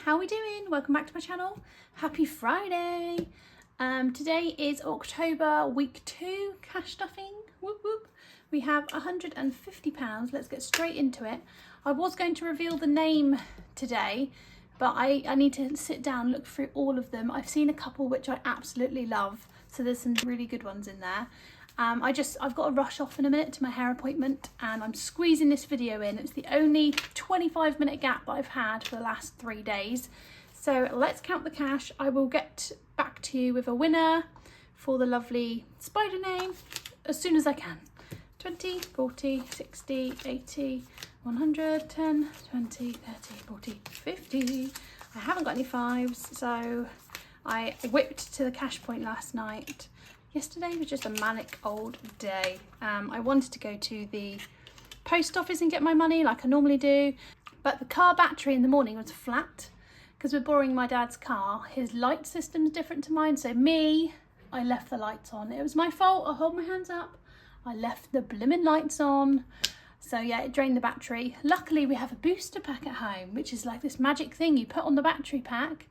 how are we doing? Welcome back to my channel. Happy Friday. Today is October week 2 cash stuffing. Whoop whoop. We have £150. Let's get straight into it. I was going to reveal the name today, but I need to sit down, look through all of them. I've seen a couple which I absolutely love, so there's some really good ones in there. I've got to rush off in a minute to my hair appointment, and I'm squeezing this video in. It's the only 25-minute gap that I've had for the last 3 days. So let's count the cash. I will get back to you with a winner for the lovely spider name as soon as I can. 20, 40, 60, 80, 100, 10, 20, 30, 40, 50. I haven't got any fives, so I whipped to the cash point last night. Yesterday was just a manic old day. I wanted to go to the post office and get my money like I normally do, but the car battery in the morning was flat because we're borrowing my dad's car. His light system's different to mine, so I left the lights on. It was my fault. I'll hold my hands up. I left the blimmin' lights on. So yeah, it drained the battery. Luckily we have a booster pack at home, which is like this magic thing you put on the battery pack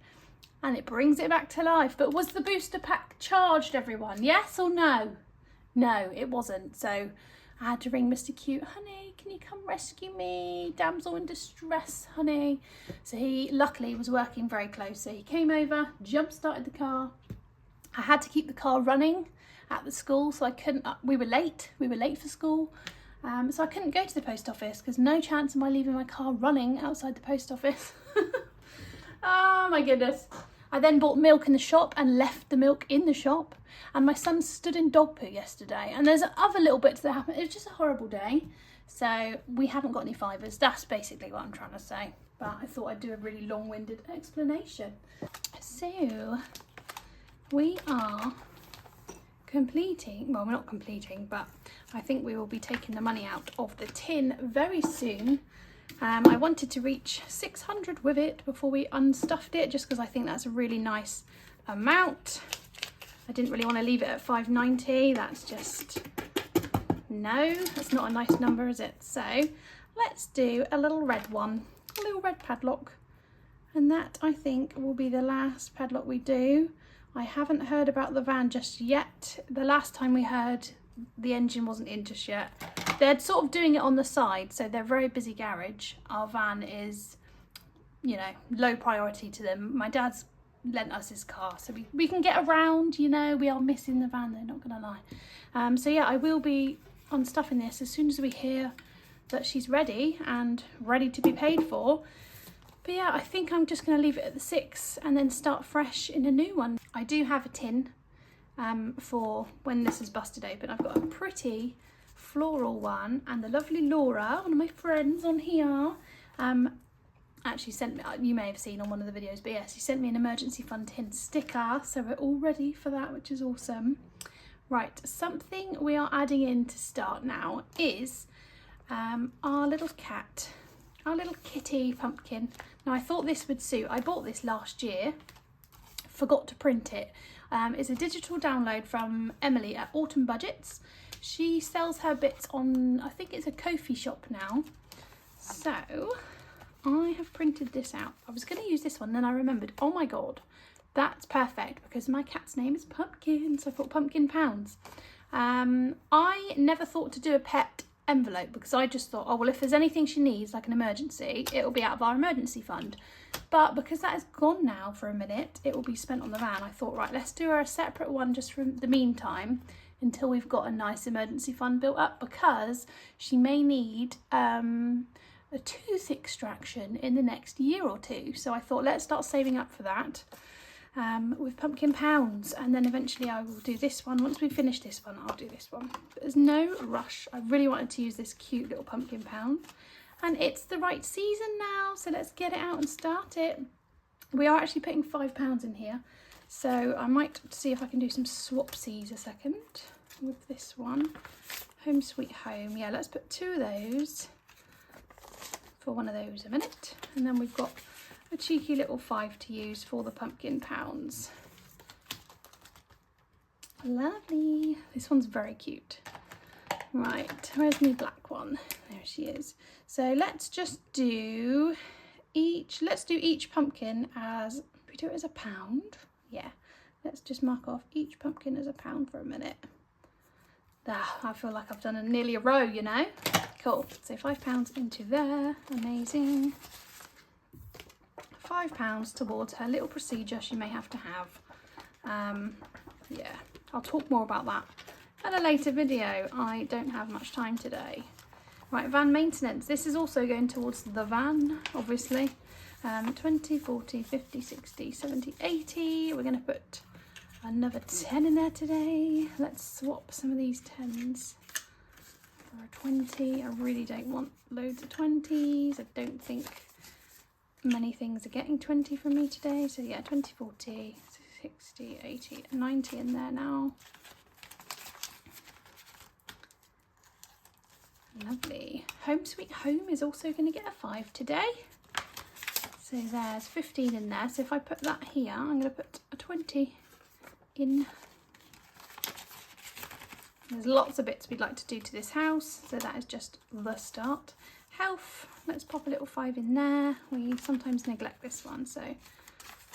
and it brings it back to life. But was the booster pack charged, everyone? Yes or no? No, it wasn't. So I had to ring Mr. Cute. Honey, can you come rescue me? Damsel in distress, honey. So he luckily was working very close. So he came over, jump started the car. I had to keep the car running at the school, so I couldn't, we were late for school. So I couldn't go to the post office because no chance am I leaving my car running outside the post office. Oh my goodness. I then bought milk in the shop and left the milk in the shop, and my son stood in dog poo yesterday, and there's other little bits that happened. It was just a horrible day. So we haven't got any fivers. That's basically what I'm trying to say, but I thought I'd do a really long-winded explanation. So we are completing, well, we're not completing, but I think we will be taking the money out of the tin very soon. I wanted to reach 600 with it before we unstuffed it, just because I think that's a really nice amount. I didn't really want to leave it at 590. That's just, no, that's not a nice number, is it? So let's do a little red one, a little red padlock. And that, I think, will be the last padlock we do. I haven't heard about the van just yet. The last time we heard, the engine wasn't in just yet. They're sort of doing it on the side, so they're a very busy garage. Our van is, you know, low priority to them. My dad's lent us his car, so we can get around, you know. We are missing the van, they're not gonna lie. So yeah, I will be unstuffing this as soon as we hear that she's ready and ready to be paid for. But yeah, I think I'm just going to leave it at the 6 and then start fresh in a new one. I do have a tin for when this is busted open. I've got a pretty floral one, and the lovely Laura, one of my friends on here, actually sent me, you may have seen on one of the videos, but yes, she sent me an emergency fund tin sticker, so we're all ready for that, which is awesome. Right, something we are adding in to start now is our little cat. Our little kitty pumpkin. Now I thought this would suit. I bought this last year, forgot to print it. It's a digital download from Emily at Autumn Budgets. She sells her bits on, I think it's a Ko-fi shop now. So I have printed this out. I was going to use this one, then I remembered, oh my god, that's perfect because my cat's name is Pumpkin, so I thought Pumpkin Pounds. I never thought to do a pet envelope because I just thought, oh well, if there's anything she needs like an emergency, it'll be out of our emergency fund. But because that is gone now for a minute, it will be spent on the van. I thought, right, let's do her a separate one just for the meantime until we've got a nice emergency fund built up, because she may need a tooth extraction in the next year or two. So I thought, let's start saving up for that with Pumpkin Pounds, and then eventually I will do this one. Once we finish this one, I'll do this one. But there's no rush. I really wanted to use this cute little Pumpkin Pound, and it's the right season now, so let's get it out and start it. We are actually putting £5 in here, so I might see if I can do some swapsies a second with this one. Home Sweet Home. Yeah, let's put 2 of those for one of those a minute, and then we've got a cheeky little 5 to use for the Pumpkin Pounds. Lovely. This one's very cute. Right, where's my black one? There she is. So let's just do each, let's do each pumpkin as, we do it as £1. Yeah, let's just mark off each pumpkin as £1 for a minute. Ah, I feel like I've done nearly a row, you know. Cool, so £5 into there, amazing. £5 towards her little procedure she may have to have. Yeah, I'll talk more about that in a later video. I don't have much time today. Right, van maintenance. This is also going towards the van, obviously. 20, 40, 50, 60, 70, 80. We're going to put another 10 in there today. Let's swap some of these 10s for a 20. I really don't want loads of 20s. I don't think many things are getting 20 from me today. So yeah, 20, 40, 60, 80, 90 in there now. Lovely. Home Sweet Home is also going to get a 5 today. So there's 15 in there. So if I put that here, I'm going to put a 20 in. There's lots of bits we'd like to do to this house. So that is just the start. Health, let's pop a little 5 in there. We sometimes neglect this one. So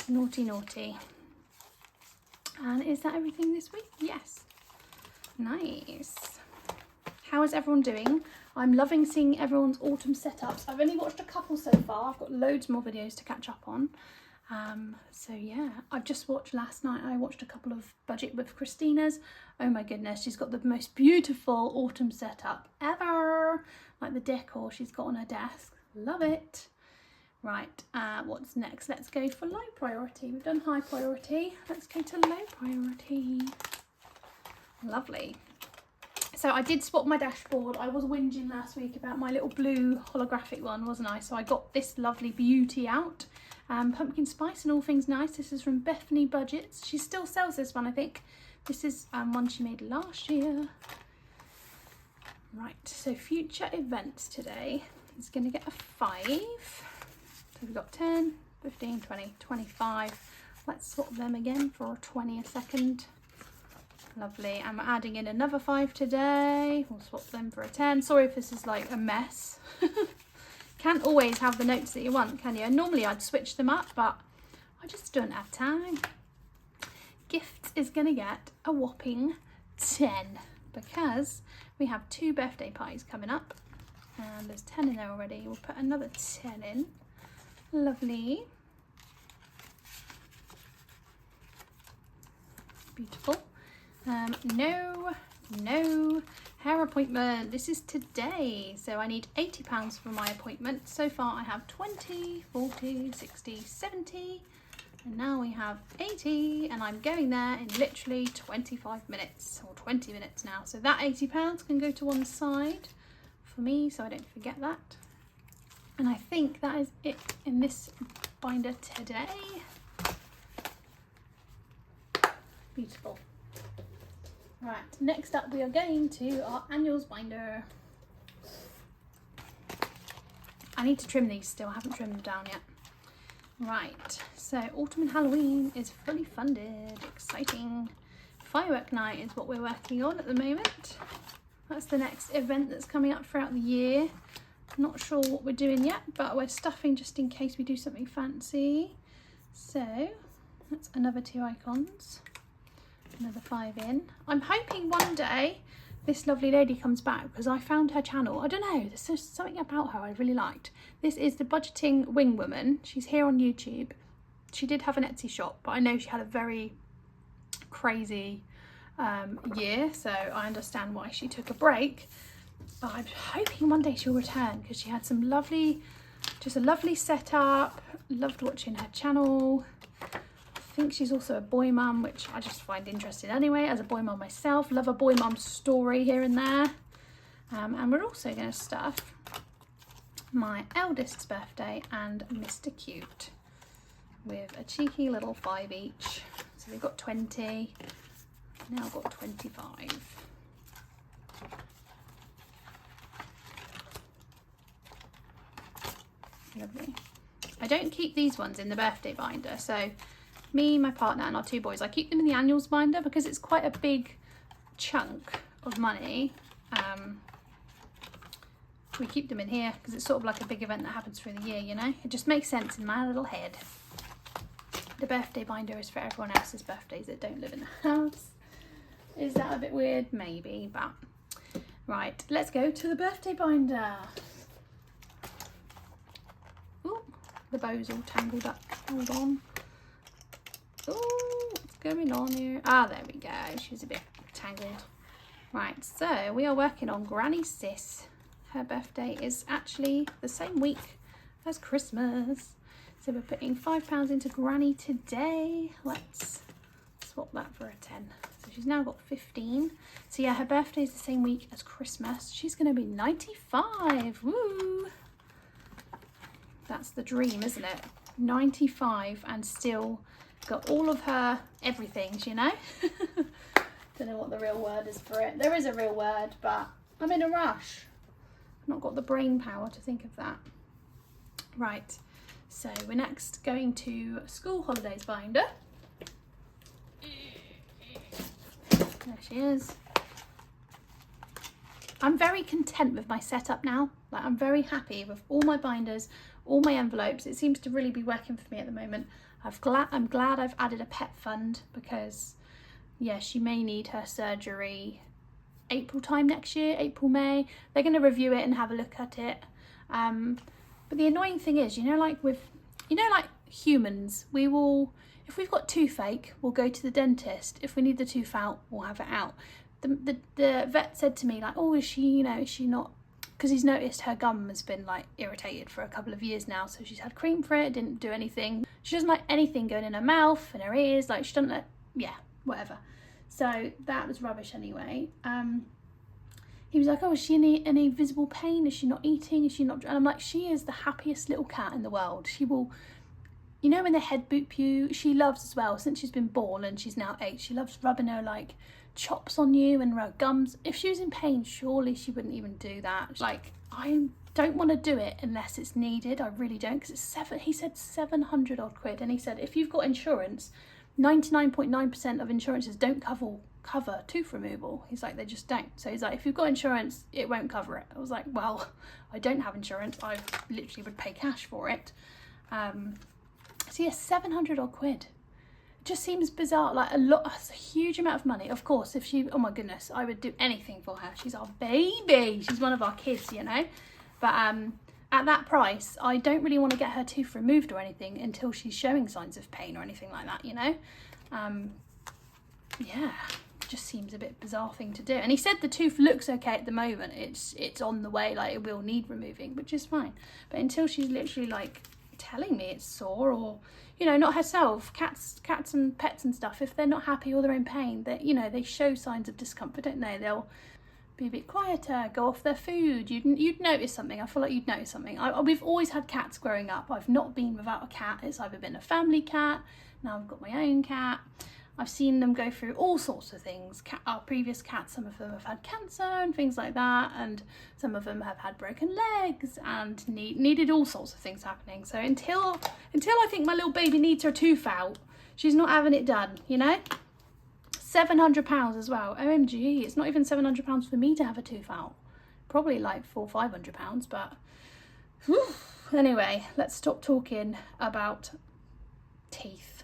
naughty, naughty. And is that everything this week? Yes. Nice. How is everyone doing? I'm loving seeing everyone's autumn setups. I've only watched a couple so far. I've got loads more videos to catch up on. So yeah, I've just watched last night. I watched a couple of Budget with Christina's. Oh my goodness, she's got the most beautiful autumn setup ever. Like the decor she's got on her desk. Love it. Right, what's next? Let's go for low priority. We've done high priority. Let's go to low priority. Lovely. So I did swap my dashboard. I was whinging last week about my little blue holographic one, wasn't I? So I got this lovely beauty out. Pumpkin spice and all things nice. This is from Bethany Budgets. She still sells this one, I think. This is one she made last year. Right, so future events today is going to get a 5. So we've got 10, 15, 20, 25. Let's swap them again for a 20 a second. Lovely, and we're adding in another 5 today. We'll swap them for a 10. Sorry if this is like a mess. Can't always have the notes that you want, can you? And normally I'd switch them up, but I just don't have time. Gifts is going to get a whopping 10 because we have 2 birthday parties coming up. And there's 10 in there already. We'll put another 10 in. Lovely. Beautiful. No hair appointment. This is today, so I need £80 for my appointment. So far I have 20, 40, 60, 70, and now we have 80, and I'm going there in literally 25 minutes or 20 minutes now. So that £80 can go to one side for me, so I don't forget that. And I think that is it in this binder today. Beautiful. Right, next up we are going to our annuals binder. I need to trim these still, I haven't trimmed them down yet. Right, so autumn and Halloween is fully funded, exciting. Firework night is what we're working on at the moment. That's the next event that's coming up throughout the year. Not sure what we're doing yet, but we're stuffing just in case we do something fancy. So that's another 2 icons. Another 5 in. I'm hoping one day this lovely lady comes back because I found her channel. I don't know, there's just something about her I really liked. This is the Budgeting Wing Woman. She's here on YouTube. She did have an Etsy shop, but I know she had a very crazy year, so I understand why she took a break. But I'm hoping one day she'll return because she had some lovely, just a lovely setup. Loved watching her channel. I think she's also a boy mum, which I just find interesting anyway, as a boy mum myself. Love a boy mum story here and there. And we're also going to stuff my eldest's birthday and Mr. Cute with a cheeky little 5 each. So we've got 20, now I've got 25. Lovely. I don't keep these ones in the birthday binder, so me, my partner and our 2 boys, I keep them in the annuals binder because it's quite a big chunk of money. we keep them in here because it's sort of like a big event that happens through the year, you know. It just makes sense in my little head. The birthday binder is for everyone else's birthdays that don't live in the house. Is that a bit weird? Maybe, but right, let's go to the birthday binder. Ooh, the bow's all tangled up. Hold on. Ooh, what's going on here? Ah, there we go. She's a bit tangled. Right, so we are working on Granny Sis. Her birthday is actually the same week as Christmas. So we're putting £5 into Granny today. Let's swap that for a 10. So she's now got 15. So yeah, her birthday is the same week as Christmas. She's going to be 95. Woo! That's the dream, isn't it? 95 and still got all of her everythings, you know? Don't know what the real word is for it. There is a real word, but I'm in a rush. I've not got the brain power to think of that. Right, so we're next going to school holidays binder. There she is. I'm very content with my setup now. Like, I'm very happy with all my binders, all my envelopes. It seems to really be working for me at the moment. I'm glad I've added a pet fund because, yeah, she may need her surgery April time next year, April, May. They're going to review it and have a look at it. But the annoying thing is, you know, like humans, we will, if we've got toothache, we'll go to the dentist. If we need the tooth out, we'll have it out. The vet said to me, like, oh, is she not, because he's noticed her gum has been like irritated for a couple of years now, so she's had cream for it, didn't do anything. She doesn't like anything going in her mouth and her ears, like she doesn't let, yeah, whatever. So that was rubbish anyway. He was like, oh, is she in any visible pain? Is she not eating? Is she not? And I'm like, she is the happiest little cat in the world. She will, you know, when they head boop you, she loves as well, since she's been born and she's now 8, she loves rubbing her like chops on you and her gums. If she was in pain, surely she wouldn't even do that. Like, I don't want to do it unless it's needed. I really don't, because he said 700 odd quid, and he said if you've got insurance, 99.9% of insurances don't cover tooth removal. He's like, they just don't. So he's like, if you've got insurance, it won't cover it. I was like, well, I don't have insurance. I literally would pay cash for it. So yeah, 700 odd quid. It just seems bizarre. Like a huge amount of money. Of course, if she, oh my goodness, I would do anything for her. She's our baby. She's one of our kids, you know. But at that price, I don't really want to get her tooth removed or anything until she's showing signs of pain or anything like that, you know. Yeah, just seems a bit bizarre thing to do. And he said the tooth looks okay at the moment. It's on the way, like it will need removing, which is fine. But until she's literally like telling me it's sore, or, you know, not herself, cats and pets and stuff, if they're not happy or they're in pain, that, you know, they show signs of discomfort, don't they? They'll be a bit quieter, go off their food. You'd notice something. I feel like you'd notice something. We've always had cats growing up. I've not been without a cat. It's either been a family cat, now I've got my own cat. I've seen them go through all sorts of things. Our previous cats, some of them have had cancer and things like that, and some of them have had broken legs and needed all sorts of things happening. So until I think my little baby needs her tooth out, she's not having it done, you know? £700 as well. OMG, it's not even £700 for me to have a tooth out. Probably like £400 or £500, but whew. Anyway, let's stop talking about teeth.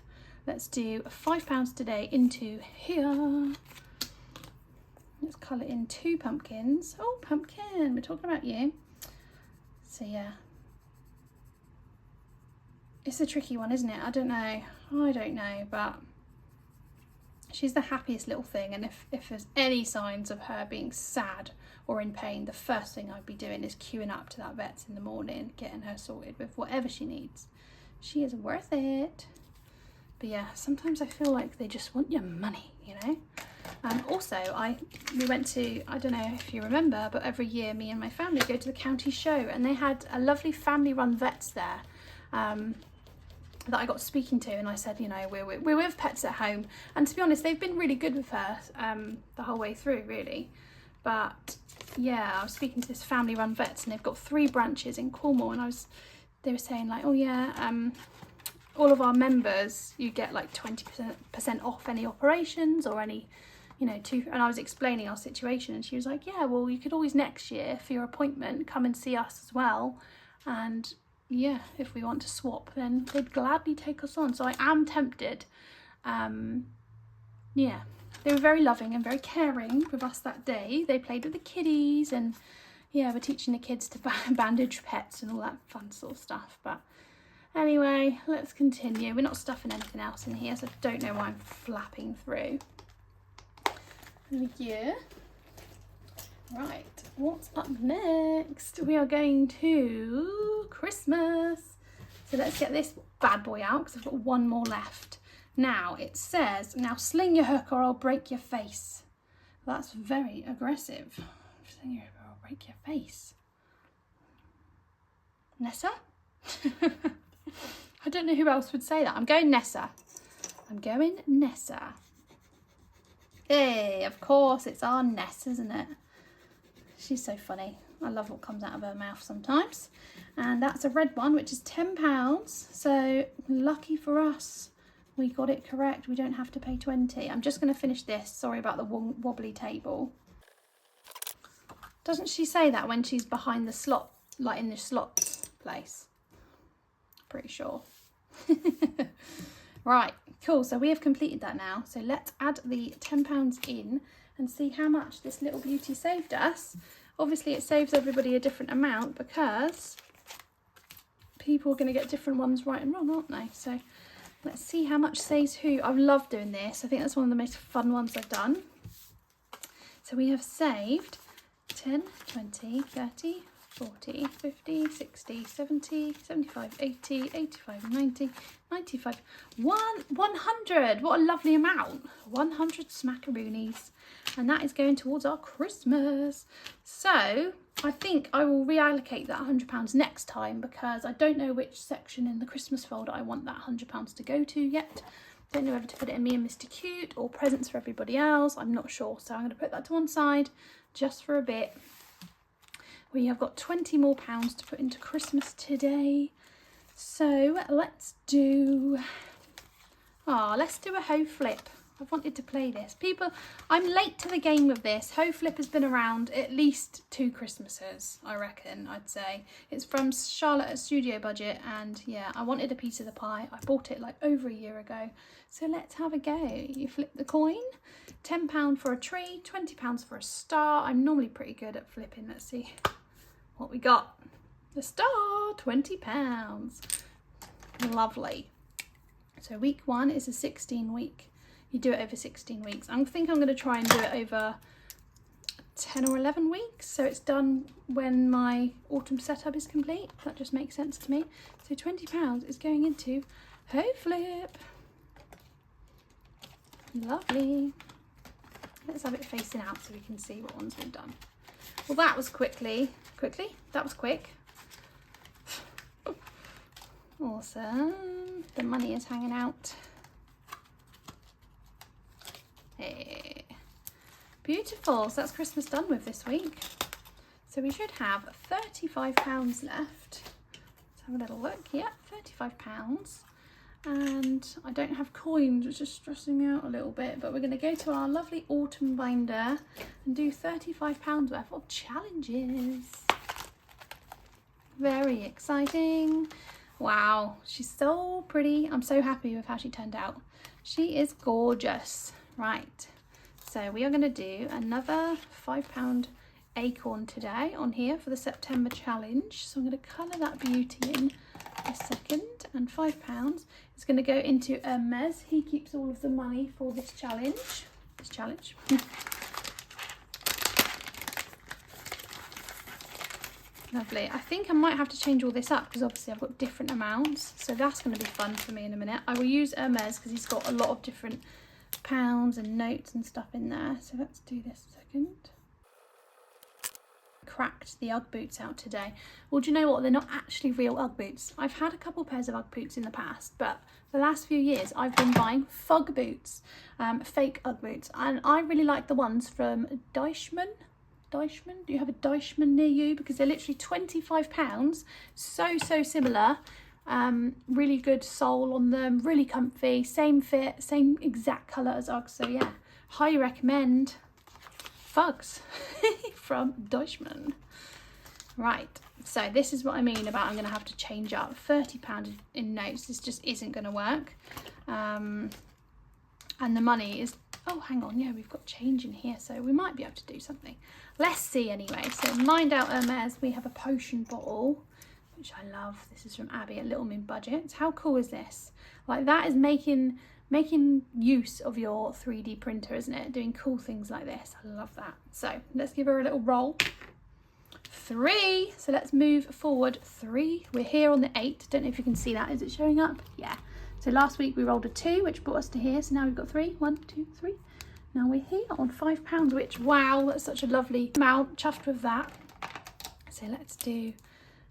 Let's do £5 today into here. Let's colour in 2 pumpkins. Oh, pumpkin, we're talking about you. So yeah, it's a tricky one, isn't it? I don't know, but she's the happiest little thing, and if there's any signs of her being sad or in pain, the first thing I'd be doing is queuing up to that vet's in the morning, getting her sorted with whatever she needs. She is worth it. But yeah, sometimes I feel like they just want your money, you know. Also, we went to, I don't know if you remember, but every year me and my family go to the county show, and they had a lovely family-run vets there that I got speaking to, and I said, you know, we're with pets at home, and to be honest, they've been really good with her the whole way through, really. But yeah, I was speaking to this family-run vets, and they've got 3 branches in Cornwall, and they were saying like, oh yeah, all of our members, you get like 20% off any operations or any, you know, and I was explaining our situation, and she was like, yeah, well, you could always next year for your appointment come and see us as well, and yeah, if we want to swap, then they'd gladly take us on. So I am tempted. Yeah, they were very loving and very caring with us that day. They played with the kiddies, and yeah, we're teaching the kids to bandage pets and all that fun sort of stuff. But anyway, let's continue. We're not stuffing anything else in here, so I don't know why I'm flapping through. Yeah. Right, what's up next? We are going to Christmas. So let's get this bad boy out, because I've got one more left. Now it says, now sling your hook or I'll break your face. That's very aggressive. Sling your hook or I'll break your face. Nessa? I don't know who else would say that. I'm going Nessa. I'm going Nessa. Hey, of course, it's our Ness, isn't it? She's so funny. I love what comes out of her mouth sometimes. And that's a red one, which is £10. So lucky for us, we got it correct. We don't have to pay 20. I'm just going to finish this. Sorry about the wobbly table. Doesn't she say that when she's behind the slot, like in the slot place? Pretty sure. Right, cool. So we have completed that now. So let's add the £10 in and see how much this little beauty saved us. Obviously it saves everybody a different amount, because people are going to get different ones right and wrong, aren't they? So let's see how much saves who. I love doing this. I think that's one of the most fun ones I've done. So we have saved 10, 20, 30, 40, 50, 60, 70, 75, 80, 85, 90, 95, 100. What a lovely amount. 100 smackaroonies. And that is going towards our Christmas. So I think I will reallocate that £100 next time, because I don't know which section in the Christmas folder I want that £100 to go to yet. Don't know whether to put it in me and Mr. Cute or presents for everybody else. I'm not sure. So I'm going to put that to one side just for a bit. We have got 20 more pounds to put into Christmas today. So let's do a hoe flip. I've wanted to play this. People, I'm late to the game with this. Hoe flip has been around at least 2 Christmases, I reckon, I'd say. It's from Charlotte at Studio Budget, and yeah, I wanted a piece of the pie. I bought it like over a year ago. So let's have a go. You flip the coin. £10 for a tree, £20 for a star. I'm normally pretty good at flipping. Let's see what we got. The star, £20. Lovely. So week 1 is a 16-week. You do it over 16 weeks. I think I'm going to try and do it over 10 or 11 weeks. So it's done when my autumn setup is complete. That just makes sense to me. So £20 is going into hoe flip. Lovely. Let's have it facing out so we can see what ones we've done. Well, that was that was quick. Awesome. The money is hanging out. Hey. Beautiful. So that's Christmas done with this week. So we should have £35 left. Let's have a little look. Yeah, £35. And I don't have coins, which is stressing me out a little bit, but we're going to go to our lovely autumn binder and do £35 worth of challenges. Very exciting. Wow, she's so pretty. I'm so happy with how she turned out. She is gorgeous. Right, so we are going to do another £5 acorn today on here for the September challenge. So I'm going to colour that beauty in a second, and £5 is going to go into Hermes. He keeps all of the money for this challenge. Lovely. I think I might have to change all this up, because obviously I've got different amounts, so that's going to be fun for me in a minute. I will use Hermes because he's got a lot of different pounds and notes and stuff in there. So let's do this a second. Cracked the Ugg boots out today. Well, do you know what? They're not actually real Ugg boots. I've had a couple pairs of Ugg boots in the past, but the last few years I've been buying fug boots, fake Ugg boots, and I really like the ones from Deichmann. Do you have a Deichmann near you? Because they're literally £25. So similar. Really good sole on them, really comfy, same fit, same exact colour as Uggs. So yeah, highly recommend Fugs from Deutschman. Right, so this is what I mean about I'm going to have to change up. £30 in notes, this just isn't going to work. And the money is, oh hang on, yeah, we've got change in here, so we might be able to do something. Let's see anyway. So Mind Out Hermes, we have a potion bottle, which I love. This is from Abby at Little Moon Budgets. How cool is this? Like, that is making use of your 3D printer, isn't it? Doing cool things like this. I love that. So let's give her a little roll. 3. So let's move forward 3. We're here on the 8. Don't know if you can see that. Is it showing up? Yeah. So last week we rolled a 2, which brought us to here. So now we've got 3. 1, 2, 3. Now we're here on £5, which, wow, that's such a lovely amount. Chuffed with that. So let's do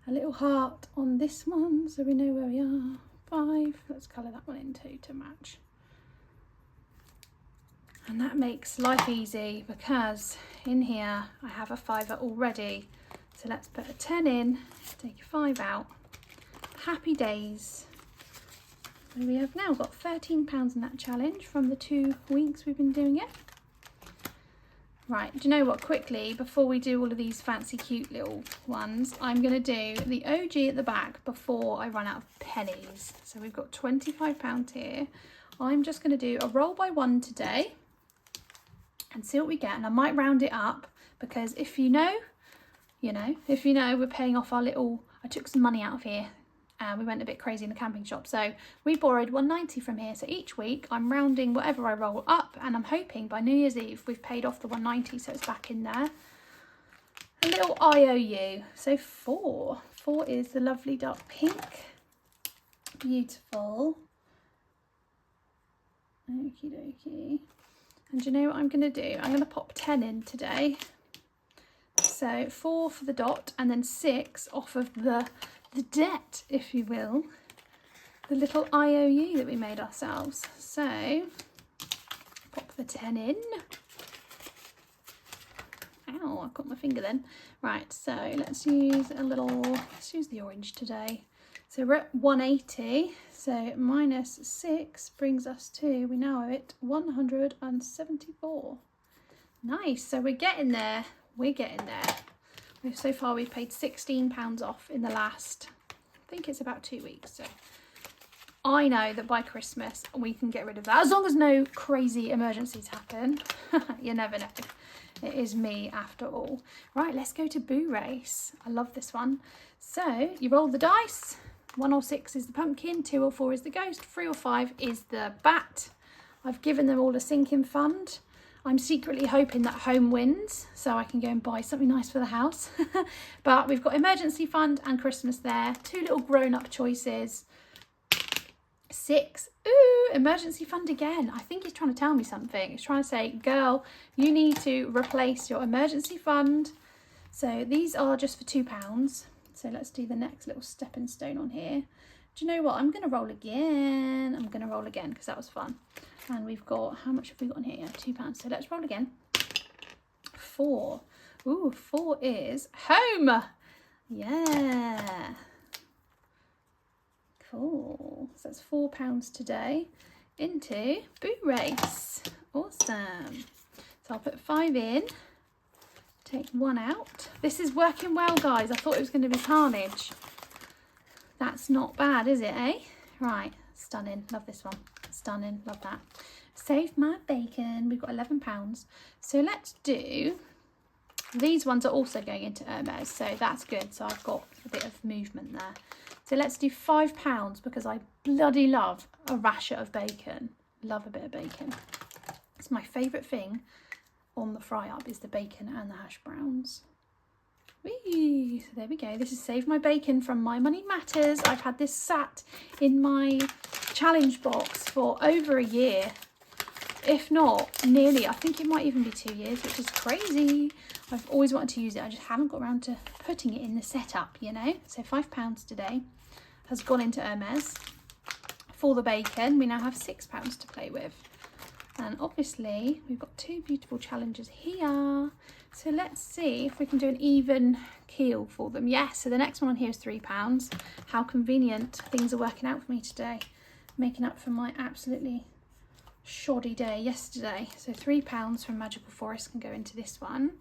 a little heart on this one so we know where we are. 5. Let's colour that one in too to match. And that makes life easy because in here I have a 5 already. So let's put a 10 in, take a 5 out. Happy days. So we have now got £13 in that challenge from the 2 weeks we've been doing it. Right, do you know what, quickly, before we do all of these fancy cute little ones, I'm going to do the OG at the back before I run out of pennies. So we've got £25 here. I'm just going to do a roll by 1 today and see what we get. And I might round it up because if you know, if you know, we're paying off our little, I took some money out of here and we went a bit crazy in the camping shop. So we borrowed £1.90 from here. So each week I'm rounding whatever I roll up, and I'm hoping by New Year's Eve we've paid off the £1.90, so it's back in there. A little IOU. So 4. 4 is the lovely dark pink. Beautiful. Okie dokie. And do you know what I'm going to do? I'm going to pop 10 in today. So 4 for the dot, and then 6 off of the debt, if you will. The little IOU that we made ourselves. So pop the 10 in. Ow, I've got my finger then. Right, so let's use the orange today. So we're at 180. So minus 6 brings us to, we now owe it 174. Nice, so we're getting there. We're getting there. So far we've paid £16 off in the last, I think it's about 2 weeks. So I know that by Christmas we can get rid of that, as long as no crazy emergencies happen. You never know. It is me after all. Right, let's go to Boo Race. I love this one. So you roll the dice. 1 or 6 is the pumpkin, 2 or 4 is the ghost, 3 or 5 is the bat. I've given them all a sinking fund. I'm secretly hoping that home wins so I can go and buy something nice for the house. But we've got emergency fund and Christmas there. 2 little grown-up choices. 6. Ooh, emergency fund again. I think it's trying to tell me something. It's trying to say, girl, you need to replace your emergency fund. So these are just for £2. So let's do the next little stepping stone on here. Do you know what? I'm going to roll again. I'm going to roll again because that was fun. And we've got, how much have we got in here? £2. So let's roll again. 4. Ooh, 4 is home. Yeah. Cool. So that's £4 today into Boo Race. Awesome. So I'll put 5 in. Take 1 out. This is working well, guys. I thought it was going to be carnage. That's not bad, is it, eh? Right. Stunning. Love this one. Stunning. Love that. Save my bacon. We've got £11. So let's do, these ones are also going into Hermes, so that's good. So I've got a bit of movement there. So let's do £5 because I bloody love a rasher of bacon. Love a bit of bacon. It's my favourite thing on the fry up is the bacon and the hash browns. Whee! So there we go. This is Save My Bacon from My Money Matters. I've had this sat in my challenge box for over a year, if not nearly. I think it might even be 2 years, which is crazy. I've always wanted to use it. I just haven't got around to putting it in the setup, you know. So £5 today has gone into Hermes. For the bacon, we now have £6 to play with. And obviously we've got 2 beautiful challenges here. So let's see if we can do an even keel for them. Yes, so the next one on here is £3. How convenient. Things are working out for me today. Making up for my absolutely shoddy day yesterday. So £3 from Magical Forest can go into this one.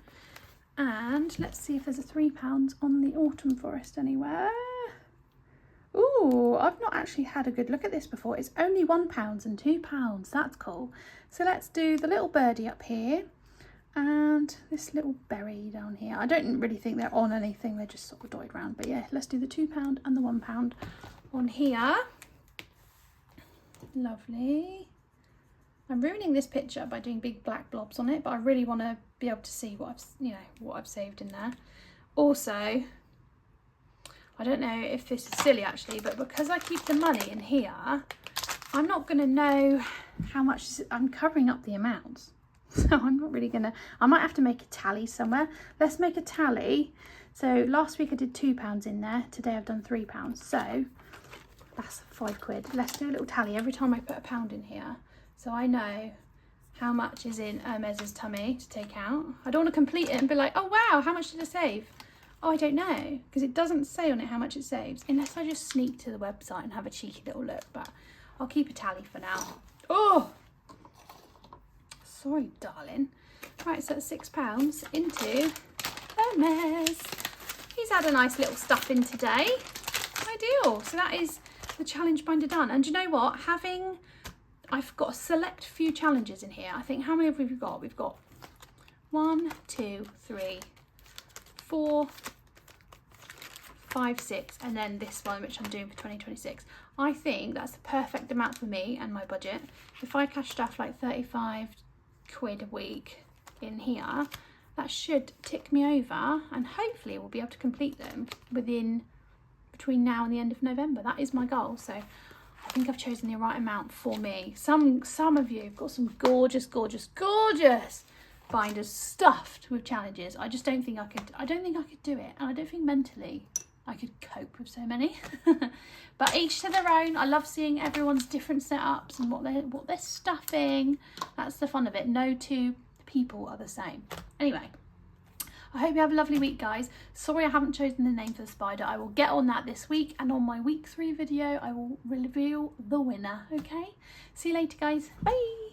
And let's see if there's a £3 on the Autumn Forest anywhere. Ooh, I've not actually had a good look at this before. It's only £1 and £2. That's cool. So let's do the little birdie up here and this little berry down here. I don't really think they're on anything. They're just sort of dotted around. But yeah, let's do the £2 and the £1 on here. Lovely. I'm ruining this picture by doing big black blobs on it, but I really want to be able to see what I've saved in there. Also, I don't know if this is silly actually, but because I keep the money in here, I'm not going to know how much I'm covering up the amounts. So I'm not really going to, I might have to make a tally somewhere. Let's make a tally. So last week I did £2 in there. Today I've done £3. So that's £5. Let's do a little tally every time I put a pound in here. So I know how much is in Hermes's tummy to take out. I don't want to complete it and be like, oh wow, how much did I save? Oh, I don't know, because it doesn't say on it how much it saves, unless I just sneak to the website and have a cheeky little look, but I'll keep a tally for now. Oh, sorry, darling. Right, so that's £6 into Hermes. He's had a nice little stuff in today. Ideal. So that is the challenge binder done. And do you know what? I've got a select few challenges in here. I think, how many have we got? We've got 1, 2, 3, 4, 5, 6, and then this one, which I'm doing for 2026. I think that's the perfect amount for me and my budget. If I cash stuff like 35 quid a week in here, that should tick me over, and hopefully we'll be able to complete them between now and the end of November. That is my goal. So I think I've chosen the right amount for me. Some of you have got some gorgeous binders stuffed with challenges. I just don't think I could. I don't think I could do it, and I don't think mentally I could cope with so many. But each to their own. I love seeing everyone's different setups and what they're stuffing. That's the fun of it. No two people are the same. Anyway, I hope you have a lovely week, guys. Sorry I haven't chosen the name for the spider. I will get on that this week, and on my week 3 video I will reveal the winner. Okay, see you later, guys. Bye.